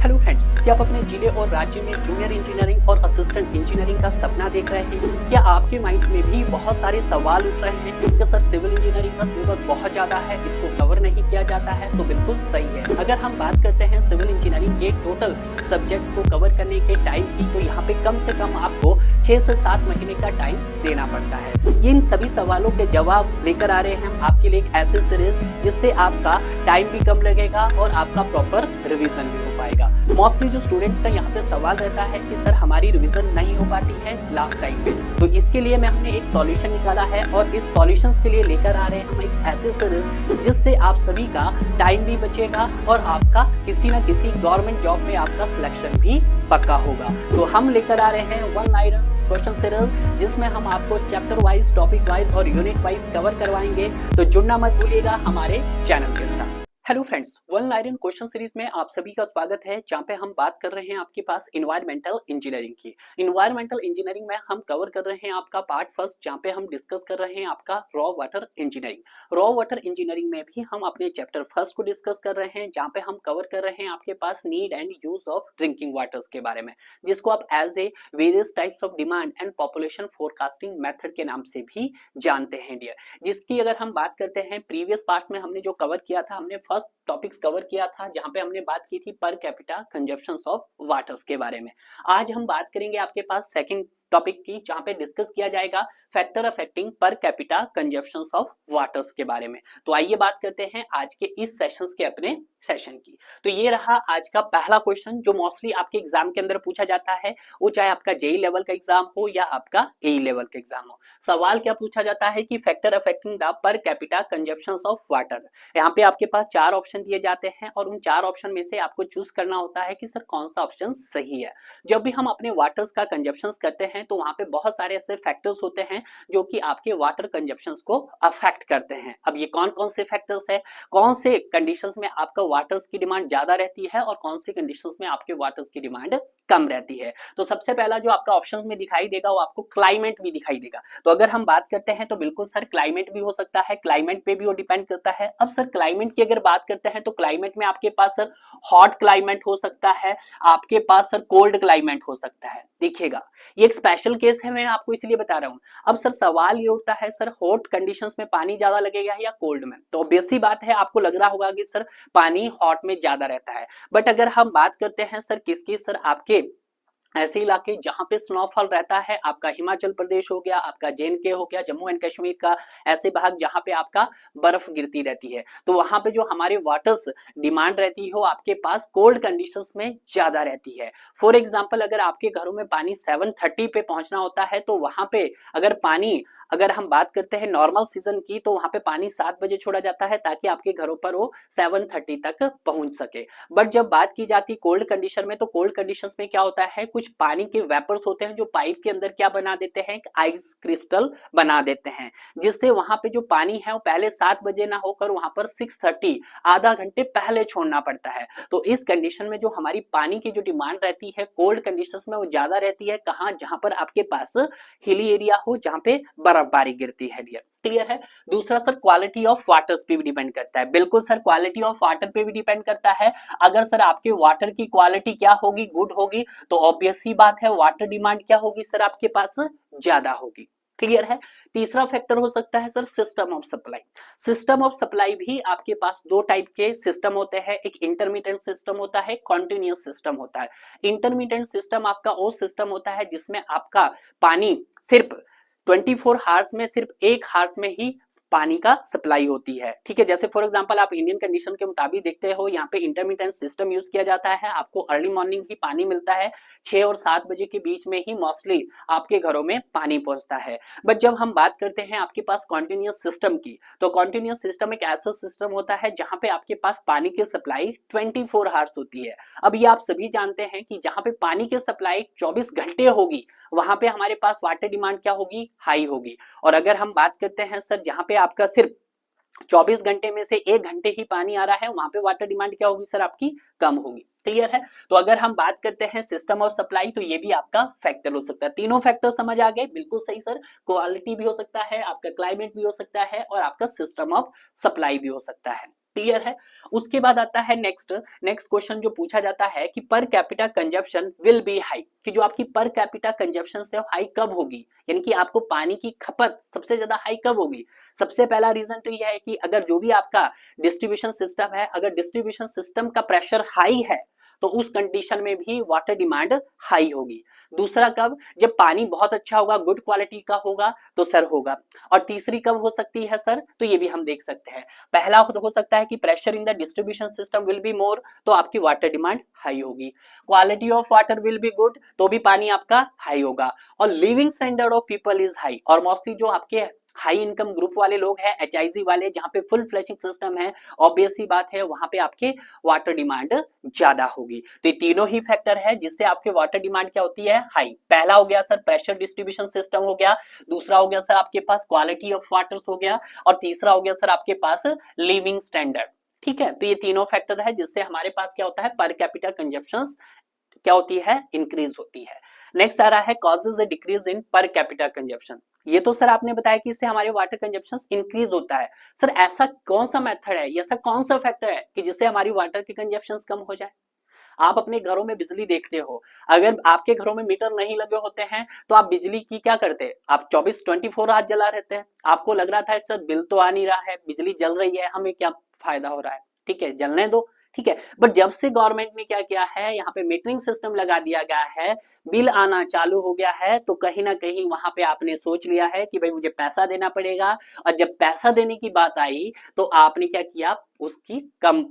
Hello friends, क्या आप अपने जिले और राज्य में जूनियर इंजीनियरिंग और असिस्टेंट इंजीनियरिंग का सपना देख रहे हैं? क्या आपके माइंड में भी बहुत सारे सवाल उठ रहे हैं कि सर सिविल इंजीनियरिंग का सिलेबस बहुत ज्यादा है, इसको कवर नहीं किया जाता है? तो बिल्कुल सही है। अगर हम बात करते हैं सिविल इंजीनियरिंग के टोटल सब्जेक्ट्स को कवर करने के टाइम की, तो यहाँ पे कम से कम आपको 6 से 7 महीने का टाइम देना पड़ता है। इन सभी सवालों के जवाब लेकर आ रहे हैं हम आपके लिए एक ऐसे सीरीज जिससे आपका टाइम भी कम लगेगा और आपका प्रॉपर रिवीजन भी हो पाएगा। मोस्टली जो स्टूडेंट्स का यहाँ पे सवाल रहता है कि सर हमारी रिवीजन नहीं हो पाती है लास्ट टाइम पे, तो इसके लिए हमने एक सॉल्यूशन निकाला है और इस सॉल्यूशंस के लिए लेकर आ रहे हैं हम एक ऐसे सीरीज जिससे आप सभी का टाइम भी बचेगा और आपका किसी ना किसी गवर्नमेंट जॉब में आपका सिलेक्शन भी पक्का होगा। तो हम लेकर आ रहे हैं वन लाइनर क्वेश्चन सीरीज जिसमें हम आपको चैप्टर वाइज, टॉपिक वाइज और यूनिट वाइज कवर करवाएंगे। तो जुड़ना मत भूलिएगा हमारे चैनल के साथ। Hello friends, one line question series में आप सभी का स्वागत है, जहां पे हम बात कर रहे हैं आपके पास इन्वायरमेंटल इंजीनियरिंग की। इन्वायरमेंटल इंजीनियरिंग में हम कवर कर रहे हैं आपका पार्ट फर्स्ट, जहां पे हम डिस्कस कर रहे हैं आपका raw water engineering. Raw water engineering में भी हम अपने चैप्टर फर्स्ट को डिस्कस कर रहे हैं, जहां पे हम कवर कर रहे हैं आपके पास need and use of drinking waters के बारे में, जिसको आप as a various types of demand and population forecasting method के नाम से भी जानते हैं डियर। जिसकी अगर हम बात करते हैं प्रीवियस पार्ट्स में हमने जो कवर किया था, हमने फर्स्ट टॉपिक्स कवर किया था जहां पे हमने बात की थी per capita consumptions of waters के बारे में। आज हम बात करेंगे आपके पास सेकंड टॉपिक की, जहां पे डिस्कस किया जाएगा factor affecting per capita consumptions of waters के बारे में। तो आइए बात करते हैं आज के इस सेशंस के अपने सेशन की। तो ये रहा आज का पहला क्वेश्चन जो मोस्टली आपके एग्जाम के अंदर पूछा जाता है, वो चाहे आपका जेई लेवल का एग्जाम हो या आपका एई लेवल का एग्जाम हो। सवाल क्या पूछा जाता है कि factor affecting the per capita consumptions of water. यहाँ पे आपके पास 4 ऑप्शन दिए जाते हैं और उन 4 ऑप्शन में से आपको चूज करना होता है कि सर कौन सा ऑप्शन सही है। जब भी हम अपने वाटर्स का कंजप्शंस करते हैं तो वहां पे बहुत सारे ऐसे फैक्टर्स होते हैं जो कि आपके वाटर कंजप्शंस को अफेक्ट करते हैं। अब ये कौन कौन से फैक्टर्स है, कौन से कंडीशंस में आपका वाटर्स की डिमांड ज्यादा रहती है और कौन सी कंडीशंस में आपके वाटर्स की डिमांड कम रहती है। तो सबसे पहला जो आपका ऑप्शंस में दिखाई देगा वो आपको क्लाइमेट भी दिखाई देगा। तो अगर हम बात करते हैं तो बिल्कुल सर क्लाइमेट भी हो सकता है, क्लाइमेट पे भी वो डिपेंड करता है। अब सर क्लाइमेट की अगर बात करते हैं तो क्लाइमेट में आपके पास सर हॉट क्लाइमेट हो सकता है, आपके पास सर कोल्ड क्लाइमेट हो सकता है। देखिएगा ये एक स्पेशल केस है, मैं आपको इसलिए बता रहा हूं। अब सर सवाल ये उठता है सर हॉट कंडीशंस में पानी ज्यादा लगेगा या कोल्ड में? तो ऑब्वियस सी बात है, आपको लग रहा होगा कि सर पानी हॉट में ज्यादा रहता है। बट अगर हम बात करते हैं सर किसकी, सर आपके ऐसे इलाके जहां पे स्नोफॉल रहता है, आपका हिमाचल प्रदेश हो गया, आपका जेएनके हो गया, जम्मू एंड कश्मीर का ऐसे भाग जहां पे आपका बर्फ गिरती रहती है, तो वहां पे जो हमारे वाटर्स डिमांड रहती है आपके पास कोल्ड कंडीशंस में ज्यादा रहती है। फॉर एग्जांपल अगर आपके घरों में पानी 7:30 पे पहुंचना होता है तो वहां पे अगर हम बात करते हैं नॉर्मल सीजन की, तो वहां पे पानी 7 बजे छोड़ा जाता है ताकि आपके घरों पर वो 7:30 तक पहुंच सके। बट जब बात की जाती है कोल्ड कंडीशन में, तो कोल्ड कंडीशंस में क्या होता है, कुछ पानी के वेपर्स होते हैं जो पाइप के अंदर क्या बना देते हैं, आइस क्रिस्टल बना देते हैं, जिससे वहां पे जो पानी है वो पहले 7 बजे ना होकर वहां पर 6:30 आधा घंटे पहले छोड़ना पड़ता है। तो इस कंडीशन में जो हमारी पानी की जो डिमांड रहती है कोल्ड कंडीशंस में वो ज्यादा रहती है। कहां? जहां पर आपके पास हिली एरिया हो, जहां पे बर्फबारी गिरती है डियर। क्लियर है? दूसरा सर क्वालिटी ऑफ वाटर्स पे भी डिपेंड करता है। बिल्कुल सर क्वालिटी ऑफ वाटर पे भी डिपेंड करता है। अगर सर आपके वाटर की क्वालिटी क्या होगी, गुड होगी, तो ऑब्वियस सी बात है वाटर डिमांड क्या होगी सर आपके पास, ज्यादा होगी। क्लियर है? तीसरा फैक्टर हो सकता है sir system of supply. System of supply भी आपके पास 2 टाइप के सिस्टम होते हैं, एक इंटरमीडिएट सिस्टम होता है, कॉन्टिन्यूअस सिस्टम होता है। इंटरमीडिएट सिस्टम आपका वो सिस्टम होता है जिसमें आपका पानी सिर्फ 24 हार्स में सिर्फ 1 हार्स में ही पानी का सप्लाई होती है। ठीक है, जैसे फॉर एग्जांपल आप इंडियन कंडीशन के मुताबिक देखते हो, यहाँ पे इंटरमिटेंट सिस्टम यूज किया जाता है। आपको अर्ली मॉर्निंग ही पानी मिलता है, 6 और 7 बजे के बीच में ही मोस्टली आपके घरों में पानी पहुंचता है। बट जब हम बात करते हैं आपके पास कॉन्टिन्यूअस सिस्टम की, तो कॉन्टिन्यूअस सिस्टम एक ऐसा सिस्टम होता है जहां पे आपके पास पानी की सप्लाई 24 हार्स होती है। अब ये आप सभी जानते हैं कि जहां पे पानी की सप्लाई 24 घंटे होगी वहां पे हमारे पास वाटर डिमांड क्या होगी, हाई होगी। और अगर हम बात करते हैं सर जहां पे आपका सिर्फ 24 घंटे में से 1 घंटे ही पानी आ रहा है, वहां पे वाटर डिमांड क्या होगी सर आपकी, कम होगी। क्लियर है? तो अगर हम बात करते हैं सिस्टम ऑफ सप्लाई, तो ये भी आपका फैक्टर हो सकता है। तीनों फैक्टर समझ आ गए? बिल्कुल सही सर। क्वालिटी भी हो सकता है, आपका क्लाइमेट भी हो सकता है और आपका सिस्टम ऑफ सप्लाई भी हो सकता है। क्लियर है। उसके बाद आता है नेक्स्ट क्वेश्चन जो पूछा जाता है कि per capita consumption will be high, कि जो आपकी पर कैपिटा कंजप्शन है हाई कब होगी, यानी कि आपको पानी की खपत सबसे ज्यादा हाई कब होगी। सबसे पहला रीजन तो यह है कि अगर जो भी आपका डिस्ट्रीब्यूशन सिस्टम है, अगर डिस्ट्रीब्यूशन सिस्टम का प्रेशर हाई है तो उस कंडीशन में भी वाटर डिमांड हाई होगी। दूसरा कब, जब पानी बहुत अच्छा होगा, गुड क्वालिटी का होगा तो सर होगा। और तीसरी कब हो सकती है सर, तो ये भी हम देख सकते हैं। पहला हो सकता है कि pressure in the distribution system will be more, तो आपकी वाटर डिमांड हाई होगी। Quality of water will be good, तो भी पानी आपका हाई होगा। और living standard of people is high, और मोस्टली जो आपके हाई इनकम ग्रुप वाले लोग हैं, एचआईजी वाले, जहां पे फुल फ्लशिंग सिस्टम है, ऑब्वियस सी बात है वहां पे आपके वाटर डिमांड ज्यादा होगी। तो ये तीनों ही फैक्टर है जिससे आपके वाटर डिमांड क्या होती है, हाई। पहला हो गया सर प्रेशर डिस्ट्रीब्यूशन सिस्टम हो गया, दूसरा हो गया सर आपके पास क्वालिटी ऑफ वाटर्स हो गया, और तीसरा हो गया सर आपके पास लिविंग स्टैंडर्ड। ठीक है, तो ये तीनों फैक्टर है जिससे हमारे पास क्या होता है, पर कैपिटा कंजप्शन क्या होती है, इंक्रीज होती है। नेक्स्ट आ रहा है causes a decrease in per capita consumption. ये तो सर आपने बताया कि इससे हमारे वाटर कंजप्शन इंक्रीज होता है। सर ऐसा कौन सा मेथड है, ऐसा कौन सा फैक्टर है कि जिससे हमारी वाटर की कंजप्शन कम हो जाए। आप अपने घरों में बिजली देखते हो, अगर आपके घरों में मीटर नहीं लगे होते हैं तो आप बिजली की क्या करते हैं, आप 24 आवर जला रहते हैं। आपको लग रहा था सर बिल तो आ नहीं रहा है, बिजली जल रही है, हमें क्या फायदा हो रहा है, ठीक है जलने दो। ठीक है, बट जब से गवर्नमेंट ने क्या किया है, यहाँ पे मीटरिंग सिस्टम लगा दिया गया है, बिल आना चालू हो गया है, तो कहीं ना कहीं वहां पे आपने सोच लिया है कि भाई मुझे पैसा देना पड़ेगा। और जब पैसा देने की बात आई तो आपने क्या किया, उसकी कम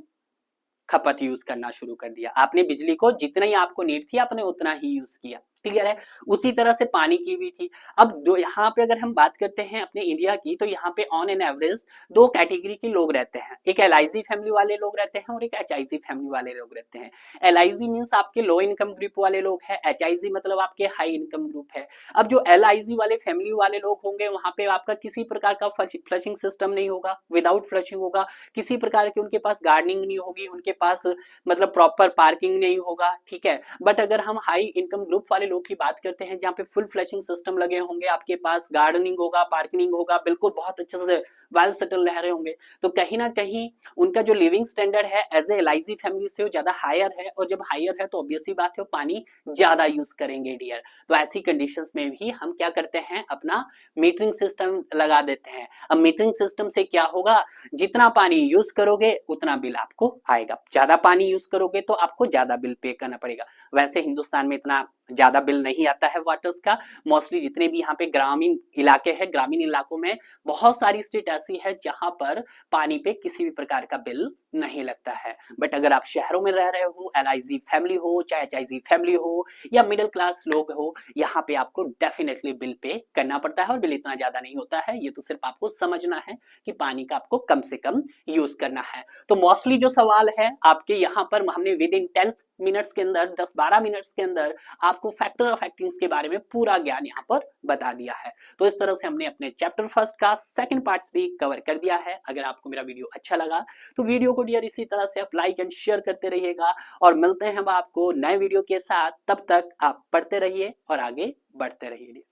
खपत यूज करना शुरू कर दिया। आपने बिजली को जितना ही आपको नीड थी आपने उतना ही यूज किया। क्लियर है। उसी तरह से पानी की भी थी। अब दो यहाँ पे अगर हम बात करते हैं अपने इंडिया की, तो यहाँ पे ऑन एन एवरेज दो कैटेगरी के लोग रहते हैं, एक एलआईजी फैमिली वाले लोग रहते हैं और एक एचआईजी फैमिली वाले लोग रहते हैं। एलआईजी मींस आपके लो इनकम ग्रुप वाले लोग हैं, एचआईजी मतलब आपके हाई इनकम ग्रुप है। अब जो एलआईजी वाले फैमिली वाले लोग होंगे वहां पे आपका किसी प्रकार का फ्लशिंग सिस्टम नहीं होगा, विदाउट फ्लशिंग होगा, किसी प्रकार की उनके पास गार्डनिंग नहीं होगी, उनके पास मतलब प्रॉपर पार्किंग नहीं होगा। ठीक है, बट अगर हम हाई इनकम ग्रुप वाले लोग की बात करते हैं जहाँ पे फुल फ्लशिंग सिस्टम लगे होंगे, आपके पास गार्डनिंग होगा, पार्किंग होगा, बिल्कुल बहुत अच्छे से वेल सेटल रह रहे होंगे, तो कहीं ना कहीं उनका जो लिविंग स्टैंडर्ड है एज ए एलआईजी फैमिली से वो ज्यादा हायर है, और जब हायर है तो ऑब्वियसली बात है वो पानी ज्यादा यूज करेंगे डियर। तो ऐसी कंडीशंस में भी हम क्या करते हैं, अपना मीटरिंग सिस्टम लगा देते हैं। अब मीटरिंग सिस्टम से क्या होगा, जितना पानी यूज करोगे उतना बिल आपको आएगा, ज्यादा पानी यूज करोगे तो आपको ज्यादा बिल पे करना पड़ेगा। वैसे हिंदुस्तान में इतना ज्यादा बिल नहीं आता है वाटर्स का, मोस्टली जितने भी यहाँ पे ग्रामीण इलाके हैं, ग्रामीण इलाकों में बहुत सारी स्टेट ऐसी है जहां पर पानी पे किसी भी प्रकार का बिल नहीं लगता है। बट अगर आप शहरों में रह रहे हो, एलआईजी फैमिली हो चाहे एचआईजी फैमिली हो या मिडिल क्लास लोग हो, यहाँ पे आपको डेफिनेटली बिल पे करना पड़ता है, और बिल इतना ज्यादा नहीं होता है। ये तो सिर्फ आपको समझना है कि पानी का आपको कम से कम यूज करना है। तो मोस्टली जो सवाल है आपके यहाँ पर हमने विद इन 10 मिनट्स के अंदर, 10-12 मिनट्स के अंदर आपको फैक्टर ऑफ एक्टिंग्स के बारे में पूरा ज्ञान यहाँ पर बता दिया है। तो इस तरह से हमने अपने चैप्टर फर्स्ट का सेकंड पार्ट्स भी कवर कर दिया है। अगर आपको मेरा वीडियो अच्छा लगा तो वीडियो को डियर इसी तरह से आप लाइक एंड शेयर करते रहिएगा, और मिलते हैं हम आपको नए वीडियो के साथ। तब तक आप पढ़ते रहिए और आगे बढ़ते रहिए।